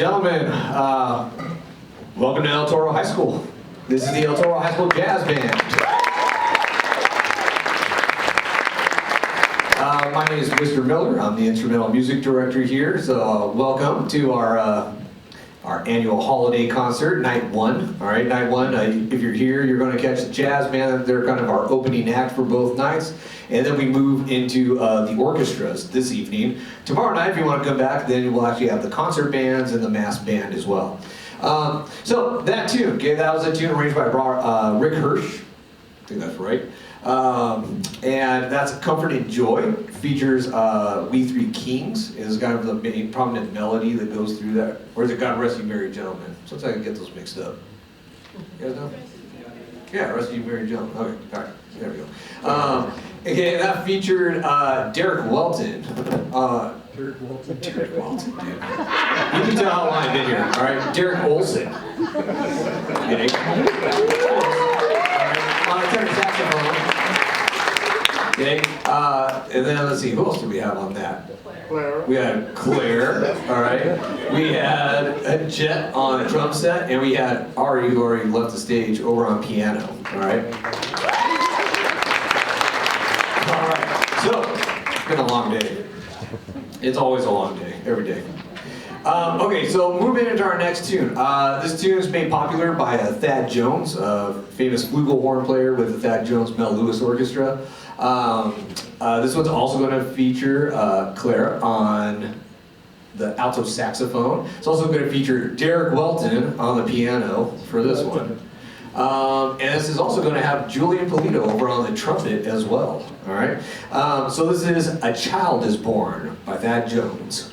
gentlemen, welcome to El Toro High School. This is the El Toro High School Jazz Band. My name is Mr. Miller. I'm the instrumental music director here. So welcome to our annual holiday concert, night one. All right, night one. If you're here, you're going to catch the jazz band. They're kind of our opening act for both nights, and then we move into the orchestras this evening. Tomorrow night, if you want to come back, then we'll actually have the concert bands and the mass band as well. So that tune, okay, that was a tune arranged by Rick Hirsch. I think that's right. And that's Comfort and Joy. Features We Three Kings is kind of the main prominent melody that goes through that. Or is it God Rest You Merry Gentlemen? Sometimes I get those mixed up. You guys know? Yeah, Rest You Merry Gentlemen. Okay, all right, there we go. Okay, that featured Derek Welton. Derek Welton, dude. You can tell how long I've been here, all right? Derek Olson. Okay. On a tenor saxophone. Okay, and then let's see, who else do we have on that? Claire. We had Claire, all right. We had a Jet on a drum set, and we had Ari, who already left the stage, over on piano, all right. All right, so it's been a long day. It's always a long day, every day. Okay, so moving into our next tune. This tune is made popular by Thad Jones, a famous flugelhorn player with the Thad Jones Mel Lewis Orchestra. This one's also going to feature Claire on the alto saxophone. It's also going to feature Derek Welton on the piano for this one. And this is also going to have Julian Polito over on the trumpet as well. All right. So this is A Child Is Born by Thad Jones.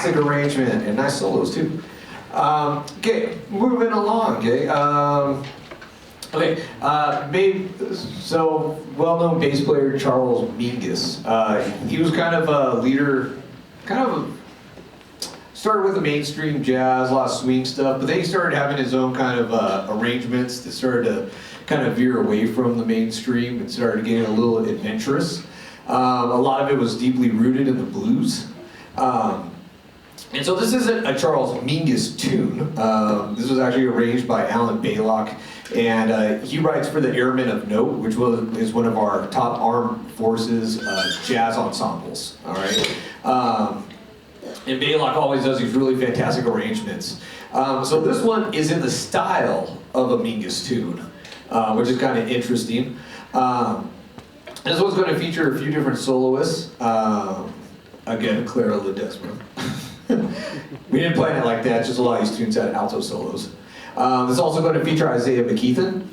fantastic arrangement and nice solos too. Okay, moving along. Okay. So well-known bass player Charles Mingus. He was kind of a leader, started with the mainstream jazz, a lot of swing stuff, but then he started having his own kind of arrangements that started to kind of veer away from the mainstream and started getting a little adventurous. A lot of it was deeply rooted in the blues. And so this isn't a Charles Mingus tune. This was actually arranged by Alan Baylock, and he writes for the Airmen of Note, which is one of our top armed forces jazz ensembles. All right, and Baylock always does these really fantastic arrangements. So this one is in the style of a Mingus tune, which is kind of interesting. This one's going to feature a few different soloists. Again, Clara Ledesma. We didn't plan it like that, just a lot of these tunes had alto solos. It's also going to feature Isaiah McKeithen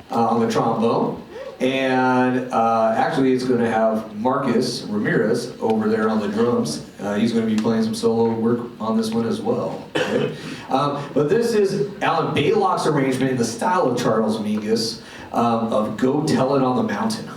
on the trombone, and actually it's going to have Marcus Ramirez over there on the drums. He's going to be playing some solo work on this one as well. Okay? But this is Alan Baylock's arrangement in the style of Charles Mingus of Go Tell It on the Mountain.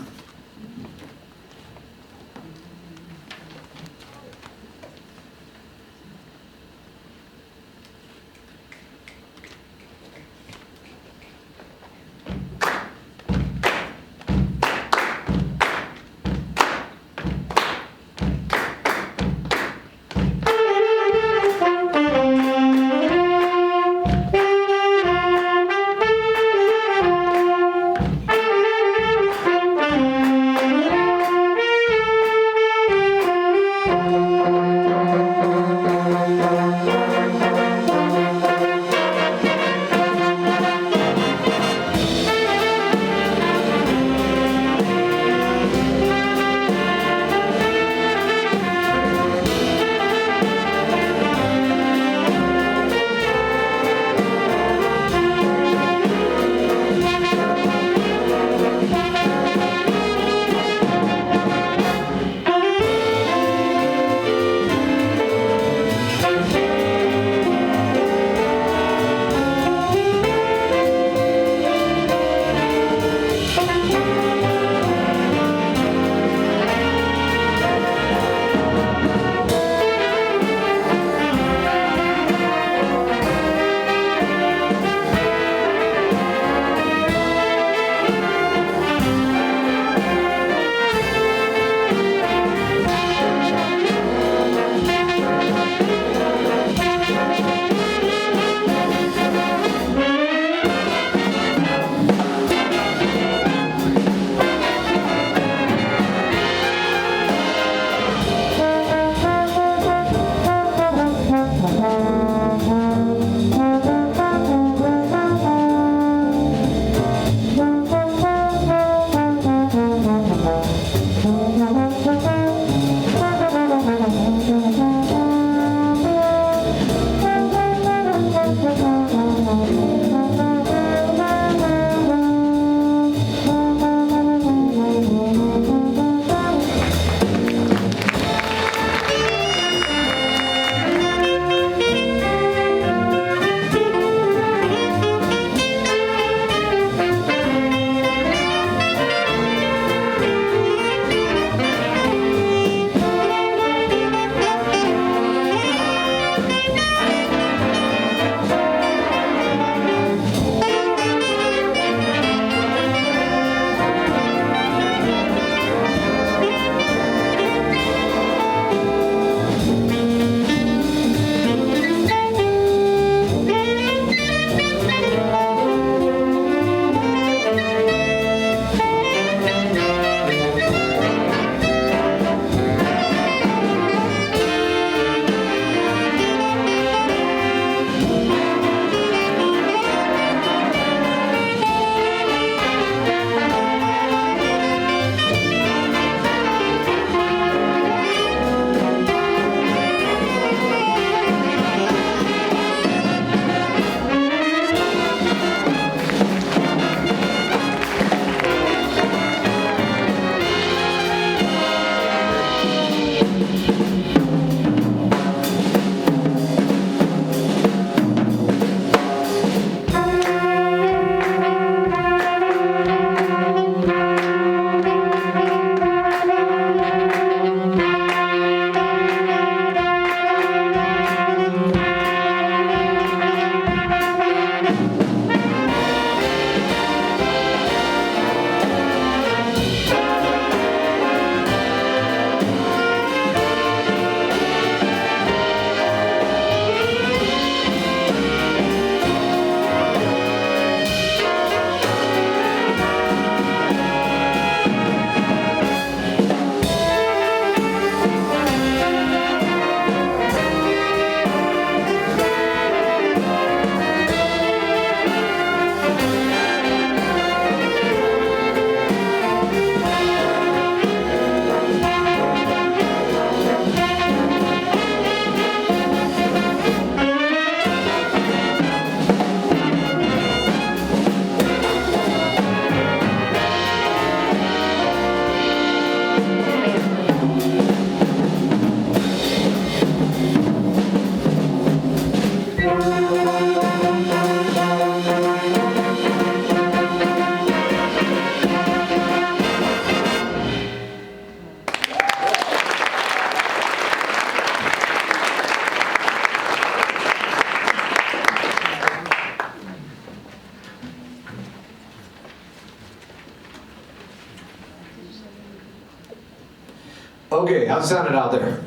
How's it sounding out there?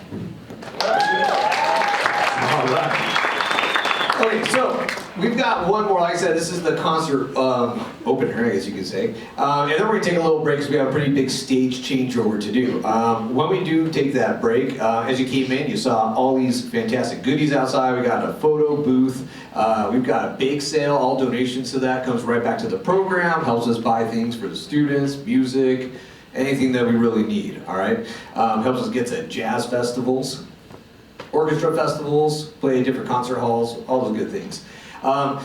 All right. Okay, so we've got one more. Like I said, this is the concert opener, I guess you could say. And then we're going to take a little break because we have a pretty big stage changeover to do. When we do take that break, as you came in, you saw all these fantastic goodies outside. We got a photo booth. We've got a bake sale. All donations to that comes right back to the program, helps us buy things for the students, music, anything that we really need, all right? Helps us get to jazz festivals, orchestra festivals, play at different concert halls, all those good things.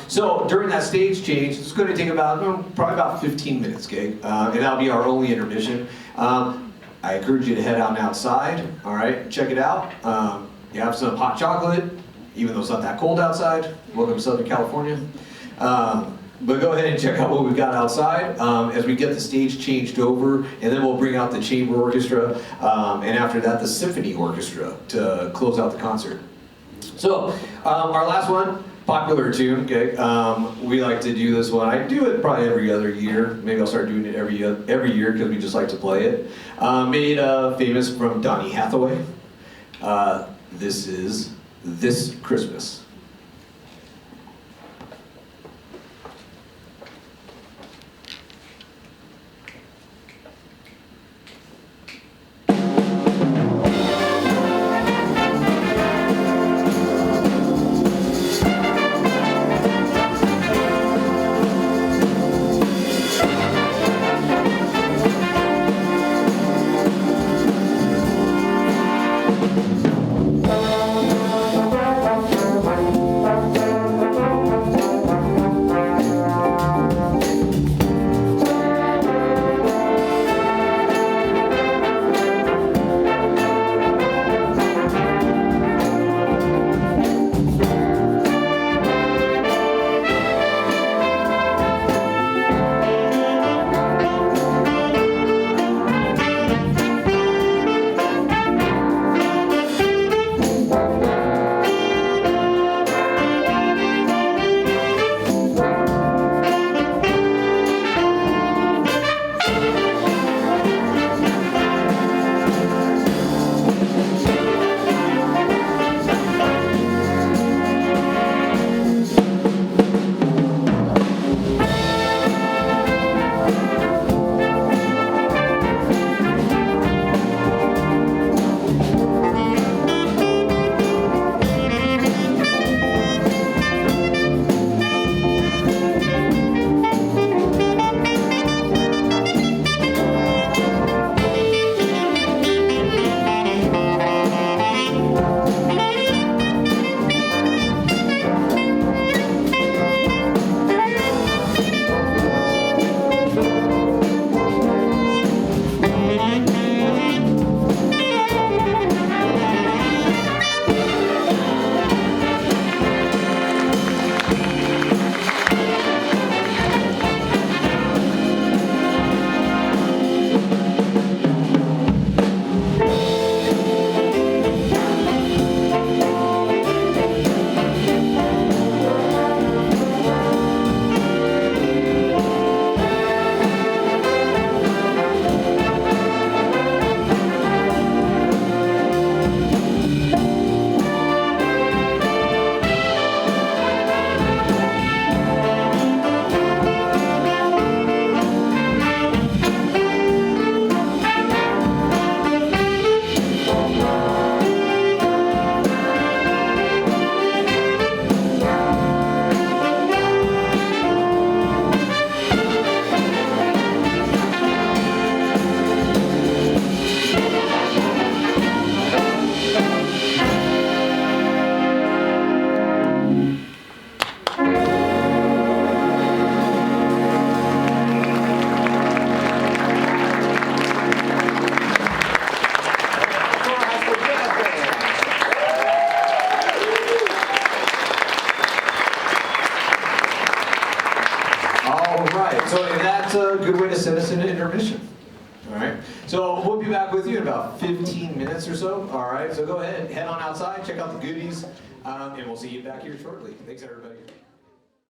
So during that stage change, it's going to take probably about 15 minutes, okay? And that'll be our only intermission. I encourage you to head out and outside, all right? Check it out. You have some hot chocolate, even though it's not that cold outside. Welcome to Southern California. But go ahead and check out what we've got outside as we get the stage changed over, and then we'll bring out the chamber orchestra, and after that the symphony orchestra to close out the concert. So our last one, popular tune, okay? We like to do this one. I do it probably every other year. Maybe I'll start doing it every year because we just like to play it. Made famous from Donny Hathaway. This is This Christmas. So that's a good way to send us into intermission. All right. So we'll be back with you in about 15 minutes or so. All right. So go ahead, head on outside, check out the goodies, and we'll see you back here shortly. Thanks, everybody.